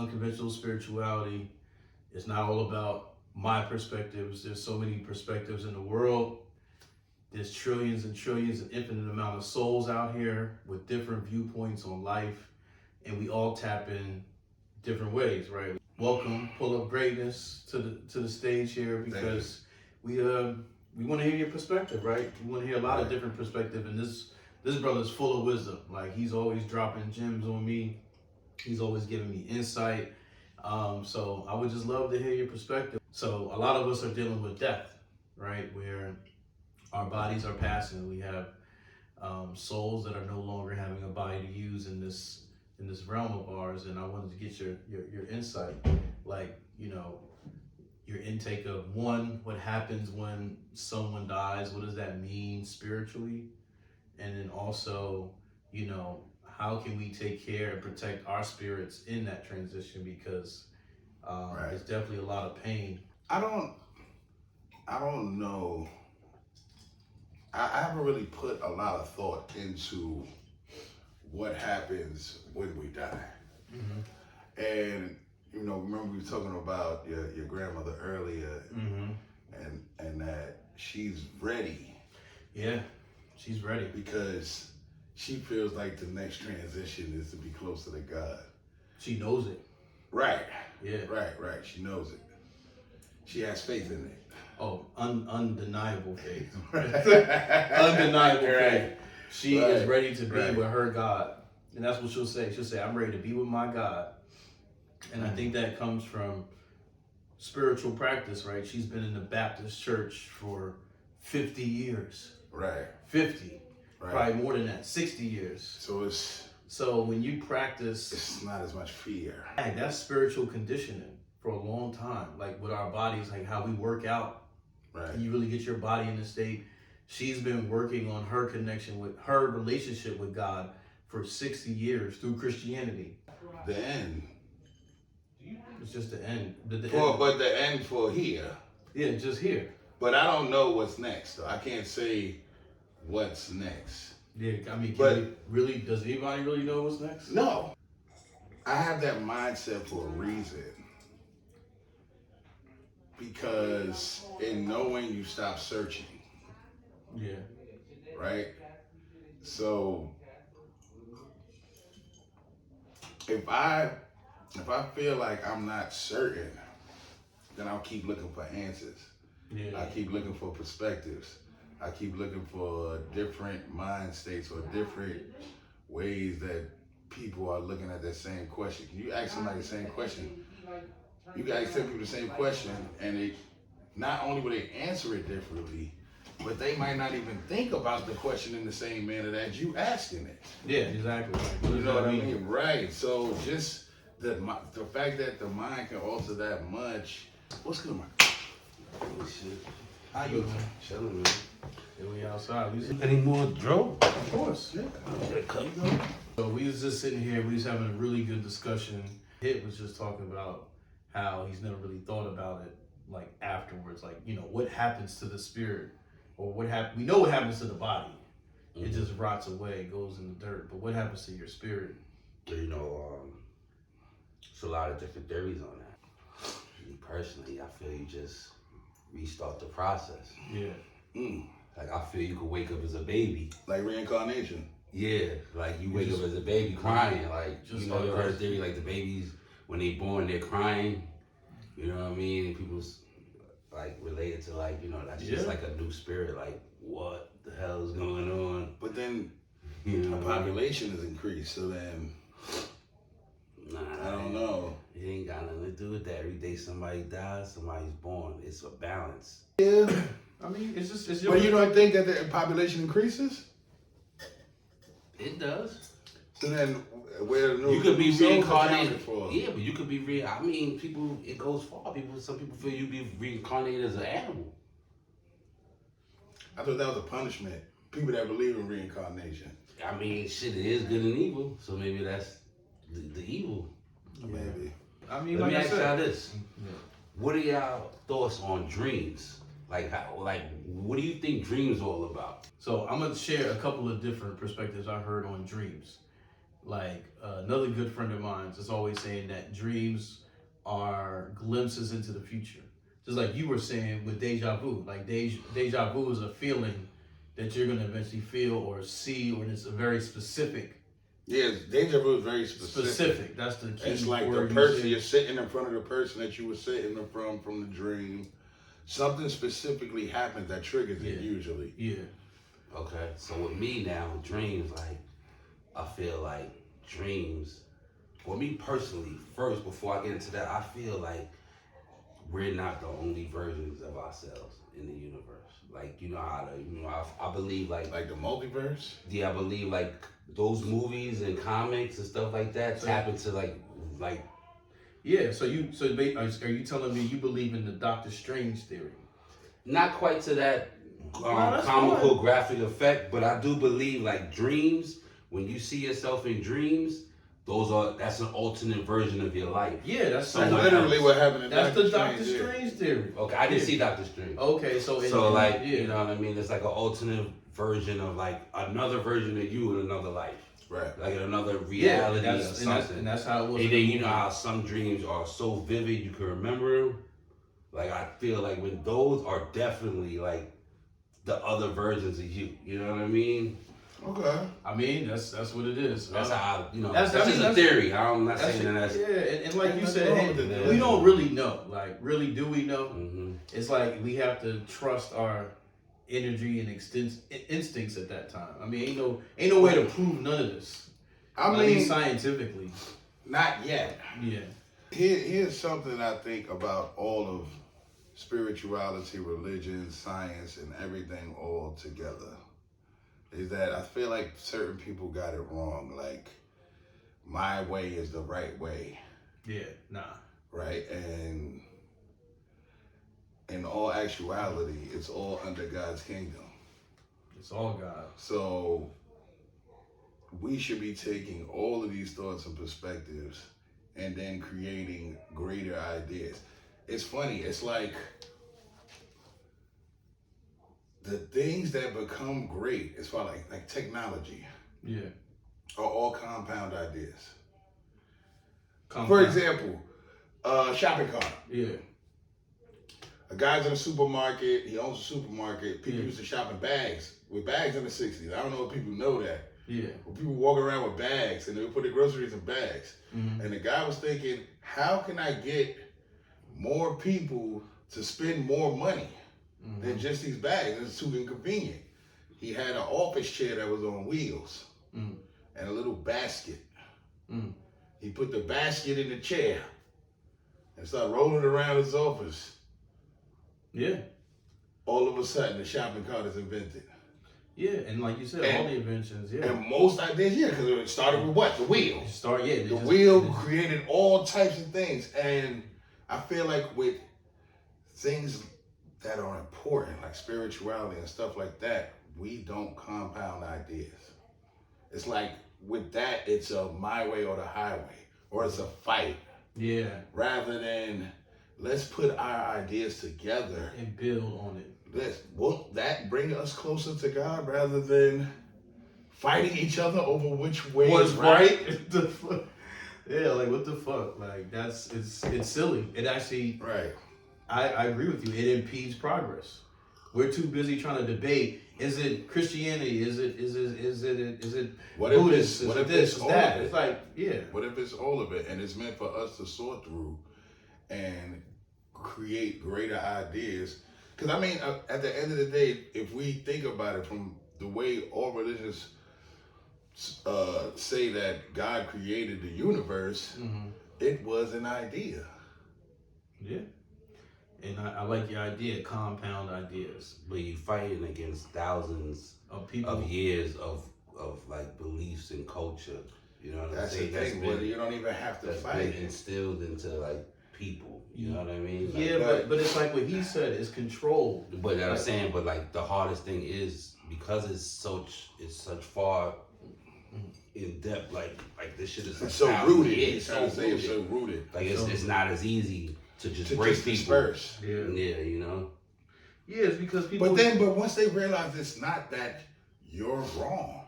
unconventional spirituality. It's not all about my perspectives. There's so many perspectives in the world. There's trillions and trillions, an infinite amount of souls out here with different viewpoints on life, and we all tap in different ways, right? Welcome, Pullup Greatness, to the stage here, because we want to hear your perspective, right? We want to hear a lot of different perspective, and this brother's full of wisdom. Like, he's always dropping gems on me. He's always giving me insight. So I would just love to hear your perspective. So a lot of us are dealing with death, right? Where our bodies are passing. We have souls that are no longer having a body to use in this realm of ours. And I wanted to get your insight, like, you know, your intake of what happens when someone dies? What does that mean spiritually? And then also, you know, how can we take care and protect our spirits in that transition? Because there's definitely a lot of pain. I don't know. I haven't really put a lot of thought into what happens when we die. Mm-hmm. And, you know, remember we were talking about your grandmother earlier, mm-hmm. and that she's ready. Yeah, she's ready. Because she feels like the next transition is to be closer to God. She knows it. Right. Yeah. Right. She knows it. She has faith in it. Oh, undeniable faith. Undeniable faith. She is ready to be with her God. And that's what she'll say. She'll say, I'm ready to be with my God. And I think that comes from spiritual practice, right? She's been in the Baptist church for 50 years. Right. 50. Right. Probably more than that, 60 years. So when you practice, it's not as much fear. That's spiritual conditioning for a long time. Like with our bodies, like how we work out. Right. And you really get your body in a state. She's been working on her connection with her relationship with God for 60 years through Christianity. The end. It's just the end. But the end for here. Yeah, just here. But I don't know what's next, though. I can't say what's next. Yeah, I mean, does anybody really know what's next? No. I have that mindset for a reason. Because in knowing, you stop searching. Yeah. Right? So if I feel like I'm not certain, then I'll keep looking for answers. Yeah. I keep looking for perspectives. I keep looking for different mind states or different ways that people are looking at that same question. Can you ask somebody the same question? You guys tell people the same question, and they not only will they answer it differently, but they might not even think about the question in the same manner that you asking it. Yeah, exactly. You know what I mean? Right. So just the fact that the mind can alter that much. What's good, man? Oh, shit. How you doing? Chilling, man. Yeah, we outside. Any more Dro? Of course. Yeah. So we was just sitting here. We was having a really good discussion. Hit was just talking about how he's never really thought about it, like afterwards, like, you know, what happens to the spirit, or we know what happens to the body. Mm-hmm. It just rots away, goes in the dirt. But what happens to your spirit? You know, there's a lot of different theories on that. Me personally, I feel you just restart the process. Yeah. Like, I feel you could wake up as a baby. Like reincarnation. Yeah, like you wake up as a baby crying. Like, you know, you heard a theory, like the babies, when they born, they're crying. You know what I mean? And people's like related to, like, you know, that's just like a new spirit. Like, what the hell is going on? But then the population has increased, so then I don't know. It ain't got nothing to do with that. Every day somebody dies, somebody's born. It's a balance. Yeah. I mean, it's just. But you don't think that the population increases? It does. So then, where you could be reincarnated for? Yeah, but you could be I mean, people. It goes far. Some people feel you be reincarnated as an animal. I thought that was a punishment. People that believe in reincarnation. I mean, shit, it is good and evil. So maybe that's the evil. Yeah. Maybe. I mean, let me ask y'all this: what are y'all thoughts on dreams? Like, what do you think dreams all about? So I'm gonna share a couple of different perspectives I heard on dreams. Like another good friend of mine is always saying that dreams are glimpses into the future. Just like you were saying with deja vu. Like deja vu is a feeling that you're gonna eventually feel or see, or it's a very specific. Yeah, deja vu is very specific. Specific. That's the key. It's like the person you're sitting in front of the person that you were sitting in from the dream. Something specifically happens that triggers it usually. Yeah. Okay. So with me now, dreams, like I feel like dreams. For me personally, first before I get into that, I feel like we're not the only versions of ourselves in the universe. Like I believe like the multiverse. Yeah, I believe like those movies and comics and stuff like that tap into like. Yeah, so are you telling me you believe in the Doctor Strange theory? Not quite to that comical graphic effect, but I do believe like dreams. When you see yourself in dreams, that's an alternate version of your life. Yeah, that's literally what happened. That's the Doctor Strange theory. Okay, I didn't see Doctor Strange. Okay, so you know what I mean. It's like an alternate version of like another version of you in another life. Right. Like another reality or something. And that's how it was. And then you know how some dreams are so vivid you can remember them. Like I feel like when those are definitely like the other versions of you. You know what I mean? Okay. I mean that's what it is. That's how that's just a theory. I'm not saying that that's and like you said, we don't really know. Like really, do we know? Mm-hmm. It's like we have to trust our energy and instincts at that time. I mean, ain't no way to prove none of this. I mean, scientifically, not yet. Yeah. Here's something I think about all of spirituality, religion, science, and everything all together. Is that I feel like certain people got it wrong. Like, my way is the right way. Yeah, nah. Right? And in all actuality, it's all under God's kingdom. It's all God. So we should be taking all of these thoughts and perspectives and then creating greater ideas. It's funny. It's like the things that become great, as far like technology, are all compound ideas. For example, shopping cart. Yeah. A guy's in a supermarket. He owns a supermarket. People used to shop in bags with bags in the 60s. I don't know if people know that. Yeah. Well, people walk around with bags and they would put their groceries in bags. Mm-hmm. And the guy was thinking, how can I get more people to spend more money than just these bags? It's too inconvenient. He had an office chair that was on wheels and a little basket. He put the basket in the chair and started rolling around his office. Yeah. All of a sudden, the shopping cart is invented. Yeah, and like you said, all the inventions, And most ideas, because it started with what? The wheel. The wheel created all types of things. And I feel like with things that are important, like spirituality and stuff like that, we don't compound ideas. It's like with that, it's a my way or the highway, or it's a fight. Yeah. Rather than let's put our ideas together and build on it. Won't that bring us closer to God rather than fighting each other over which way is right? Yeah, like what the fuck? Like it's silly. It actually I agree with you. It impedes progress. We're too busy trying to debate. Is it Christianity? Is it Buddhist? What if it's all that? It's like, yeah. What if it's all of it and it's meant for us to sort through and create greater ideas? Because I mean, at the end of the day, if we think about it from the way all religions say that God created the universe, it was an idea. Yeah. And I like your idea, compound ideas. But you're fighting against thousands of people, of years of like beliefs and culture. You know what I'm saying? That's the thing. You don't even have to fight. Been instilled into like people. You know what I mean? Like, yeah, but it's like what he said is control. But I'm saying, but like the hardest thing is because it's such far in depth. Like this shit is so rooted. He's trying to say it's so rooted. Like it's not as easy to just break people. Disperse. Yeah, you know. Yeah, it's because people. But once they realize it's not that you're wrong,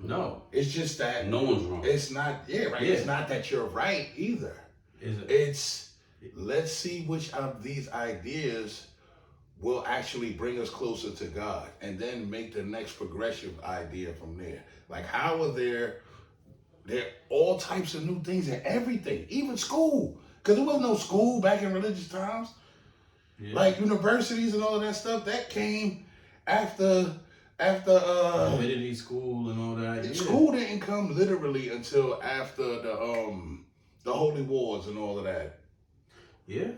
No. It's just that no one's wrong. It's not, right. Yeah. It's not that you're right either. Is it? It's, let's see which of these ideas will actually bring us closer to God, and then make the next progressive idea from there. Like, how are there all types of new things and everything, even school, because there was no school back in religious times. Yeah. Like universities and all of that stuff that came after divinity school and all that. Yeah. School didn't come literally until after the Holy Wars and all of that. Yeah.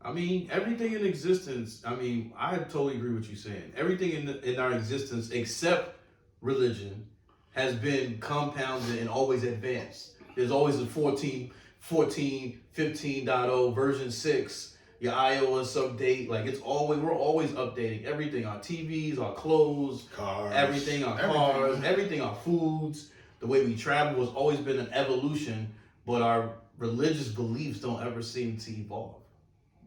I mean, everything in existence, I mean, I totally agree with you saying. Everything in our existence except religion has been compounded and always advanced. There's always a 14, 15.0, version 6, your iOS update. Like, we're always updating everything. Our TVs, our clothes, cars, everything, cars, everything, our foods. The way we travel has always been an evolution, but our religious beliefs don't ever seem to evolve.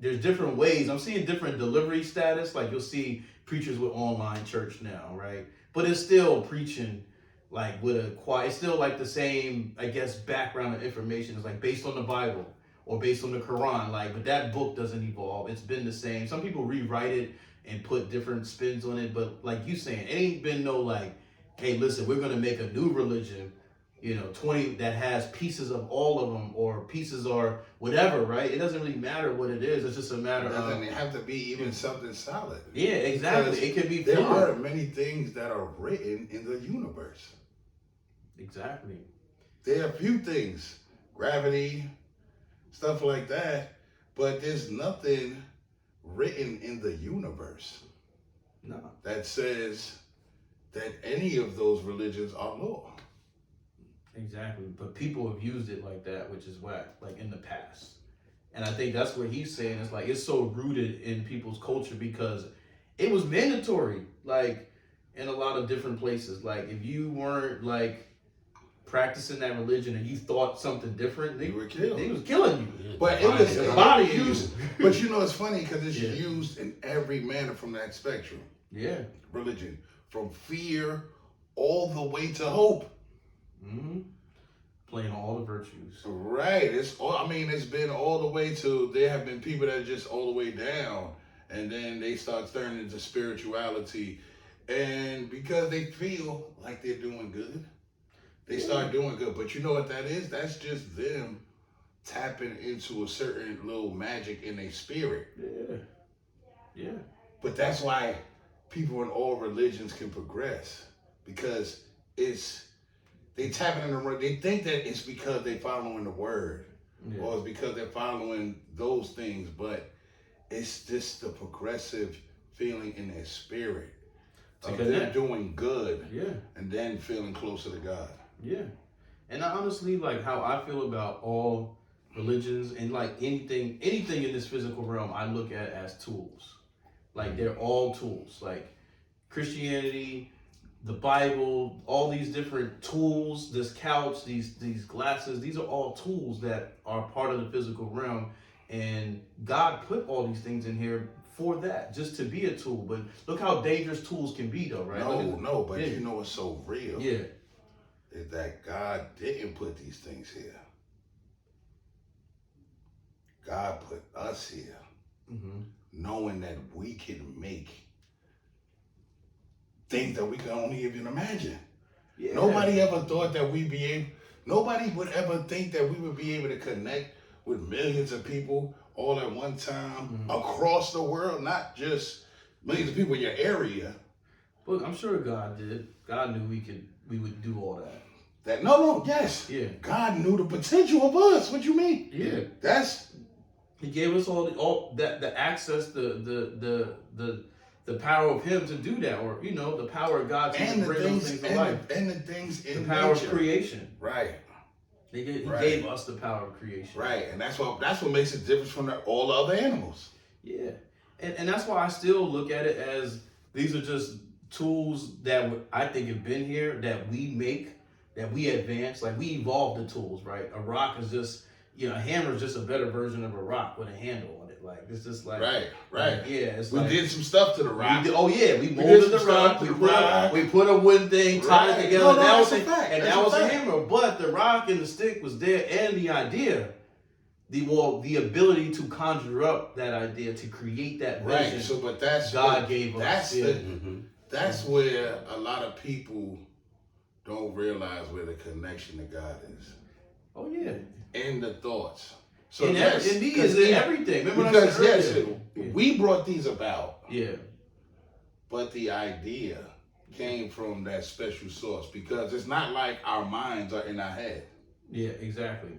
There's different ways. I'm seeing different delivery status. Like, you'll see preachers with online church now, right? But it's still preaching like with a quiet. It's still like the same, I guess, background of information. It's like based on the Bible or based on the Quran. Like, but that book doesn't evolve. It's been the same. Some people rewrite it and put different spins on it. But like you saying, it ain't been no like, hey, listen, we're gonna make a new religion. 20 that has pieces of all of them, or pieces or whatever, right? It doesn't really matter what it is. It's just a matter of. It doesn't have to be even something solid. Yeah, exactly. Because it could be. There are many things that are written in the universe. Exactly. There are a few things, gravity, stuff like that, but there's nothing written in the universe that says that any of those religions are law. Exactly, but people have used it like that, which is whack, like in the past. And I think that's what he's saying. It's like, it's so rooted in people's culture because it was mandatory, like in a lot of different places. Like, if you weren't like practicing that religion and you thought something different, they were killed. They was killing you. But it was a body used. But it's funny because it's used in every manner from that spectrum. Yeah, religion, from fear all the way to hope. Mm-hmm. Playing all the virtues. Right. It's been all the way to, there have been people that are just all the way down, and then they start turning into spirituality, and because they feel like they're doing good, they start doing good. But you know what that is? That's just them tapping into a certain little magic in their spirit. Yeah. But that's why people in all religions can progress, because they tapping in the, they think that it's because they following the word, or it's because they're following those things, but it's just the progressive feeling in their spirit of them doing good, and then feeling closer to God. Yeah, and I honestly, like how I feel about all religions and like anything in this physical realm, I look at as tools. Like, they're all tools. Like Christianity, the Bible, all these different tools, this couch, these glasses, these are all tools that are part of the physical realm. And God put all these things in here for that, just to be a tool. But look how dangerous tools can be though, right? But you know what's so real? Yeah. Is that God didn't put these things here. God put us here, knowing that we can make things that we can only even imagine. Yeah. Nobody ever thought that nobody would ever think that we would be able to connect with millions of people all at one time across the world, not just millions of people in your area. But I'm sure God did. God knew we would do all that. Yes. Yeah. God knew the potential of us. What you mean? Yeah. He gave us all that, the access, the power of Him to do that, or the power of God to bring those things to life, and the things in the power nature. of creation. Right. He gave us the power of creation. Right, and that's what makes it different from all the other animals. Yeah, and that's why I still look at it as these are just tools that I think have been here, that we make, that we advance. Like, we evolved the tools, right? A rock is just, a hammer is just a better version of a rock with a handle on it. Like it's just like right. like, yeah, it's We like did some stuff to the rock. we did molded the some rock. stuff to the rock. We put a wooden thing, tied it Right. together. No, and that that's was a fact. and That's that a was a fact. hammer. But the rock and the stick was there, and the idea, the ability to conjure up that idea, to create that vision. Right. So, but that's God what, gave us. That's Yeah. that's where a lot of people don't realize where the connection to God is. Oh yeah. And the thoughts. So And yes, these is everything. Remember what I because said yes, earlier? we brought these about. Yeah. But the idea came from that special source, because it's not like our minds are in our head. Yeah, exactly.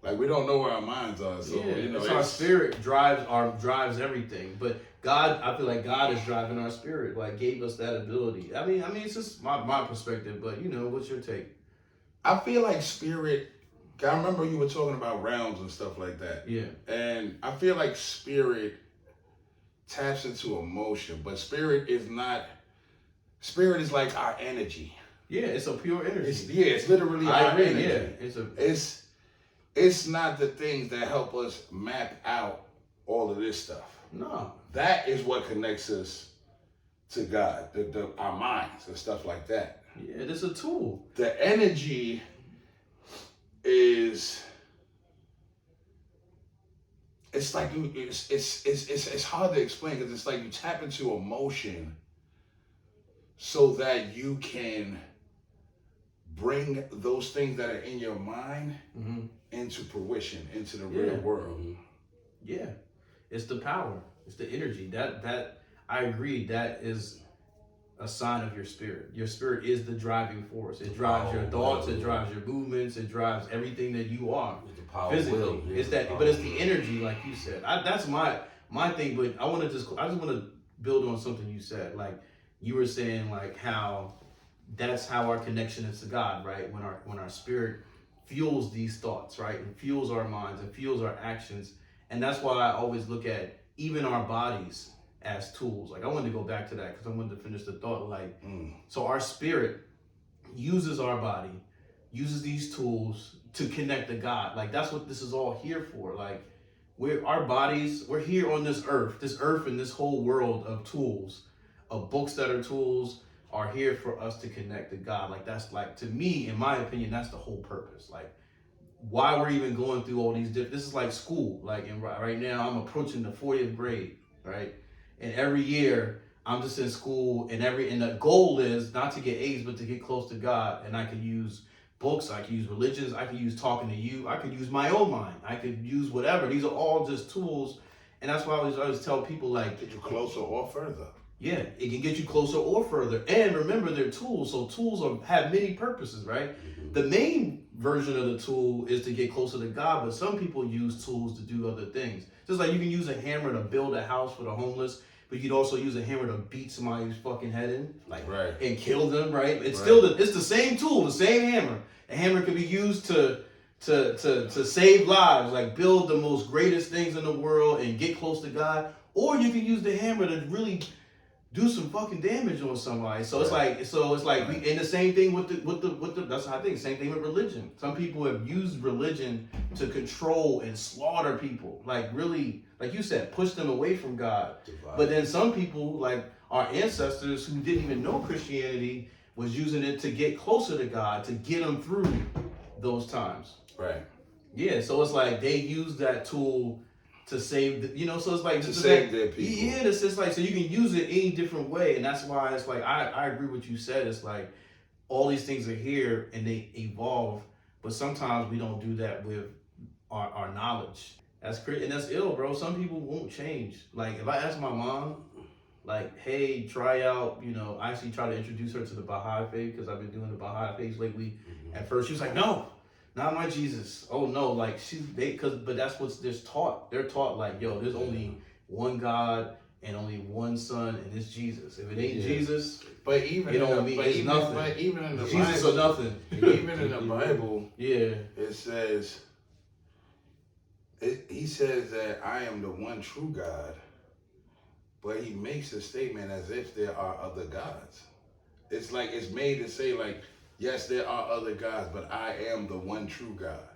Like we don't know where our minds are. So yeah, you know, it's our spirit drives everything. But God, I feel like God is driving our spirit. Like gave us that ability. I mean, it's just my perspective. But you know, what's your take? I feel like spirit. I remember you were talking about realms and stuff like that. Yeah. And I feel like spirit taps into emotion, but spirit is not. Spirit is like our energy. Yeah, it's a pure energy. It's literally our energy. Yeah, it's not the things that help us map out all of this stuff. No. That is what connects us to God, our minds and stuff like that. Yeah, it's a tool. The energy is, it's like it's hard to explain, because it's like you tap into emotion so that you can bring those things that are in your mind into fruition, into the real world. Yeah, it's the power, it's the energy. That I agree. That is a sign of your spirit. Your spirit is the driving force. It drives your thoughts. It drives your movements. It drives everything that you are physically. Will. It's that, but it's the energy, like you said. That's my thing. But I just want to build on something you said. Like you were saying, like how that's how our connection is to God, right? When our spirit fuels these thoughts, right, and fuels our minds and fuels our actions, and that's why I always look at even our bodies as tools. Like I wanted to go back to that because I wanted to finish the thought. Like, so our spirit uses our body, uses these tools to connect to God. Like that's what this is all here for. Like we're here on this earth and this whole world of tools, of books that are tools, are here for us to connect to God. Like that's like, to me, in my opinion, that's the whole purpose. Like why we're even going through all these different, this is like school. Like right now I'm approaching the 40th grade, right? And every year I'm just in school, and the goal is not to get A's, but to get close to God. And I can use books, I can use religions, I can use talking to you, I could use my own mind, I could use whatever. These are all just tools. And that's why I always tell people, like, Get you closer or further. Yeah, it can get you closer or further. And remember, they're tools. So tools have many purposes, right? The main version of the tool is to get closer to God, but some people use tools to do other things. Just like you can use a hammer to build a house for the homeless, but you could also use a hammer to beat somebody's fucking head in, like, and kill them, right? It's still it's the same tool, the same hammer. A hammer can be used to save lives, like build the most greatest things in the world and get close to God. Or you can use the hammer to really do some fucking damage on somebody. So it's like and the same thing with the that's how I think, same thing with religion. Some people have used religion to control and slaughter people. Like really, like you said, push them away from God. But then some people, like our ancestors who didn't even know Christianity, was using it to get closer to God, to get them through those times. Right. Yeah, so it's like they use that tool to save, so it's like to save their people. Yeah, it's just like, so you can use it any different way, and that's why it's like I agree with what you said. It's like all these things are here and they evolve, but sometimes we don't do that with our knowledge. That's crazy, and that's ill, bro. Some people won't change. Like if I ask my mom, like, hey, try out, I actually try to introduce her to the Baha'i faith because I've been doing the Baha'i faith lately. At first, she was like, no. Not my Jesus. Oh no, like but that's what's just taught. They're taught like, yo, there's only one God and only one Son, and it's Jesus. If it ain't Jesus, but even it's nothing. But even in the Jesus Bible, or nothing. Even in the Bible, yeah, it says, he says that I am the one true God, but he makes a statement as if there are other gods. It's like it's made to say like, yes, there are other gods, but I am the one true God.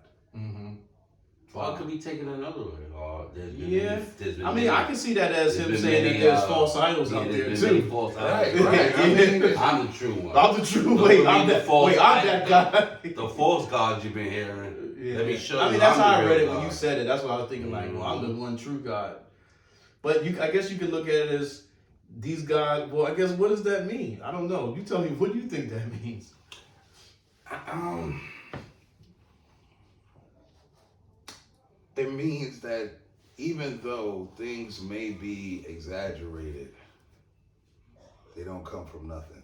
Or it could be taken another way. Or there's been there's been I mean, I can see that as him been saying many, that there's false idols out there there's been too. False Right, idols. right. I mean, I'm the true one. I'm the true. Don't Wait, believe I'm the that. false Wait, I'm idol. that guy. The false gods you've been hearing. Yeah. Let me show I mean, you. that's I'm how the I read real it when you God. said it. That's what I was thinking. Like, well, I'm the one true God. But I guess you could look at it as these gods. Well, I guess what does that mean? I don't know. You tell me. What do you think that means? It means that even though things may be exaggerated, they don't come from nothing.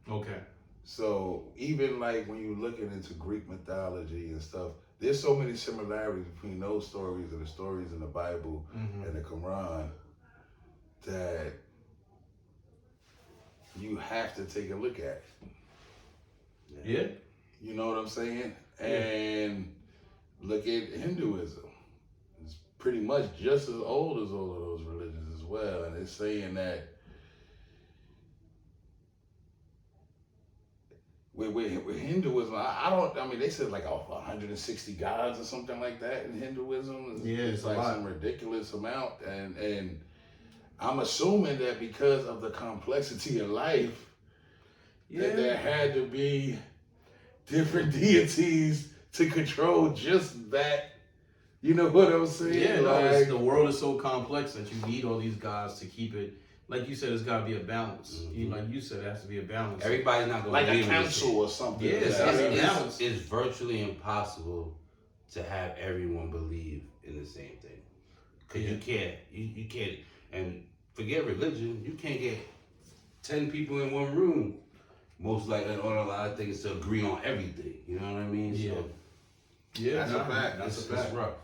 Okay. So even like when you're looking into Greek mythology and stuff, there's so many similarities between those stories and the stories in the Bible and the Quran that you have to take a look at. Yeah. You know what I'm saying? Yeah. And look at Hinduism. It's pretty much just as old as all of those religions as well. And it's saying that with Hinduism, I mean, they said like 160 gods or something like that in Hinduism. It's like some ridiculous amount. And I'm assuming that because of the complexity of life, that there had to be different deities to control just that. You know what I'm saying? Yeah, like, the world is so complex that you need all these gods to keep it. Like you said, it's got to be a balance. Like you said, it has to be a balance. Everybody's not going to like be a council or something. Yeah, it's virtually impossible to have everyone believe in the same thing. Because you can't, and forget religion, you can't get 10 people in one room, most likely on a lot of things, to agree on everything. You know what I mean? Yeah. So, Yeah, that's a fact. That's a it's fact. rough.